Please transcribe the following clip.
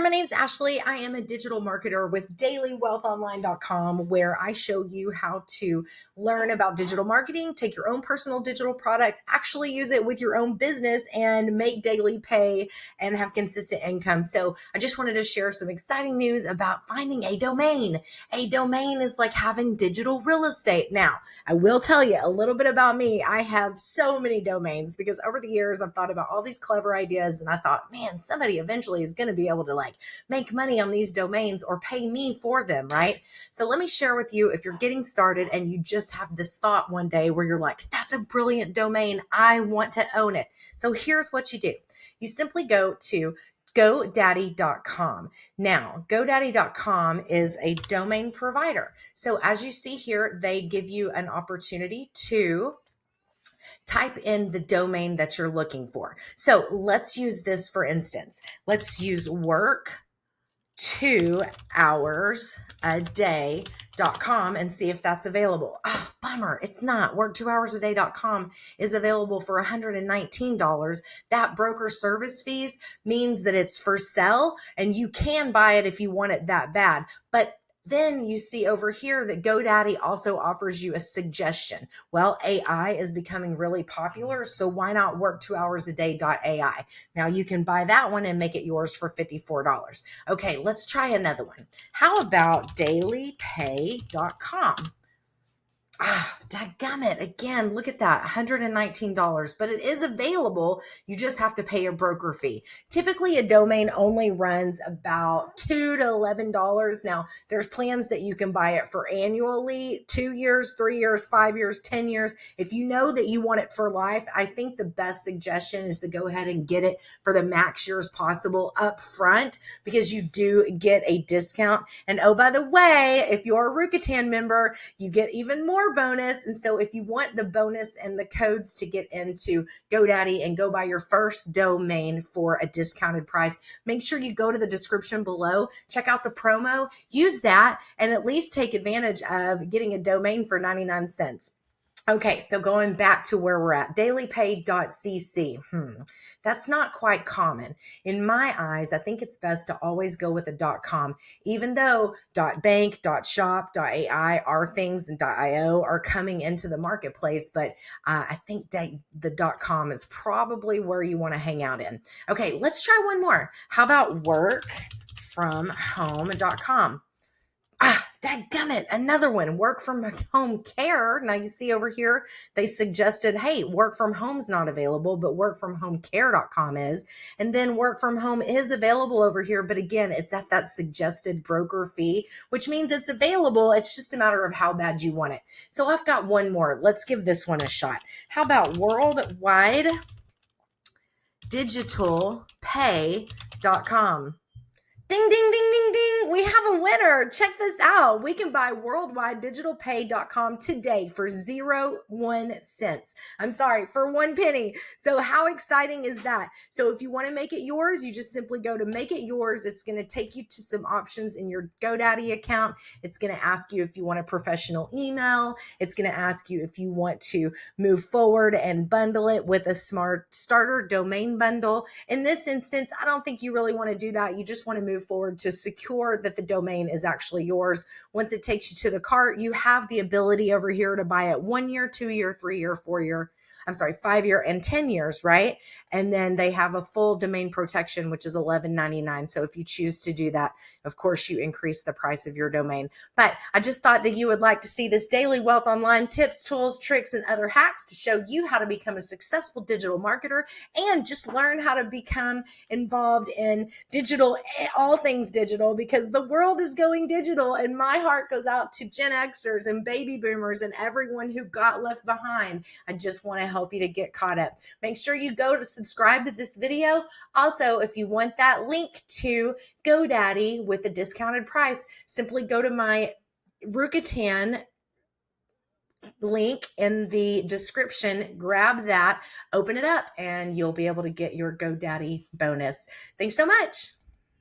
my name's Ashley. I am a digital marketer with dailywealthonline.com, where I show you how to learn about digital marketing, take your own personal digital product, actually use it with your own business, and make daily pay and have consistent income. So I just wanted to share some exciting news about finding a domain. A domain is like having digital real estate. Now, I will tell you a little bit about me. I have so many domains because over the years I've thought about all these clever ideas, and I thought, man, somebody eventually is going to be able to make money on these domains or pay me for them, right? So let me share with you, if you're getting started and you just have this thought one day where you're like, that's a brilliant domain, I want to own it. So here's what you do. You simply go to GoDaddy.com. Now, GoDaddy.com is a domain provider. So as you see here, they give you an opportunity to type in the domain that you're looking for. So let's use this for instance. Let's use work 2 hours a day.com and see if that's available. Oh, bummer. It's not. Work2hoursAday.com is available for $119. That broker service fees means that it's for sale and you can buy it if you want it that bad. But then you see over here that GoDaddy also offers you a suggestion. Well, AI is becoming really popular, so why not work2hoursAday.ai? Now you can buy that one and make it yours for $54. Okay, let's try another one. How about dailypay.com? Dadgummit. Again, look at that, $119, but it is available. You just have to pay a broker fee. Typically, a domain only runs about $2 to $11. Now, there's plans that you can buy it for annually, 2 years, 3 years, 5 years, 10 years. If you know that you want it for life, I think the best suggestion is to go ahead and get it for the max years possible up front, because you do get a discount. And oh, by the way, if you're a Rukatan member, you get even more bonus. And so if you want the bonus and the codes to get into GoDaddy and go buy your first domain for a discounted price, make sure you go to the description below, check out the promo, use that, and at least take advantage of getting a domain for 99 cents. Okay, so going back to where we're at, dailypay.cc. That's not quite common. In my eyes, I think it's best to always go with a .com, even though .bank, .shop, .ai, rthings, and .io are coming into the marketplace, but I think the .com is probably where you want to hang out in. Okay, let's try one more. How about workfromhome.com? Dadgummit, another one, work from home care. Now you see over here, they suggested, hey, work from home's not available, but workfromhomecare.com is. And then work from home is available over here. But again, it's at that suggested broker fee, which means it's available. It's just a matter of how bad you want it. So I've got one more. Let's give this one a shot. How about worldwidedigitalpay.com? Ding, ding, ding, ding, ding. We have a winner. Check this out. We can buy worldwidedigitalpay.com today for 1 cent. I'm sorry, for 1 penny. So how exciting is that? So if you want to make it yours, you just simply go to make it yours. It's going to take you to some options in your GoDaddy account. It's going to ask you if you want a professional email. It's going to ask you if you want to move forward and bundle it with a smart starter domain bundle. In this instance, I don't think you really want to do that. You just want to move forward to secure that the domain is actually yours. Once it takes you to the cart, you have the ability over here to buy it 1 year, 2 year, 3 year, 4 year, 5 year and 10 years, right? And then they have a full domain protection, which is $11.99. So if you choose to do that, of course, you increase the price of your domain. But I just thought that you would like to see this daily Wealth Online tips, tools, tricks, and other hacks to show you how to become a successful digital marketer and just learn how to become involved in digital, all things digital, because the world is going digital. And my heart goes out to Gen Xers and baby boomers and everyone who got left behind. I just want to help you to get caught up. Make sure you go to subscribe to this video. Also, if you want that link to GoDaddy with a discounted price, simply go to my Rukatan link in the description, grab that, open it up, and you'll be able to get your GoDaddy bonus. Thanks so much.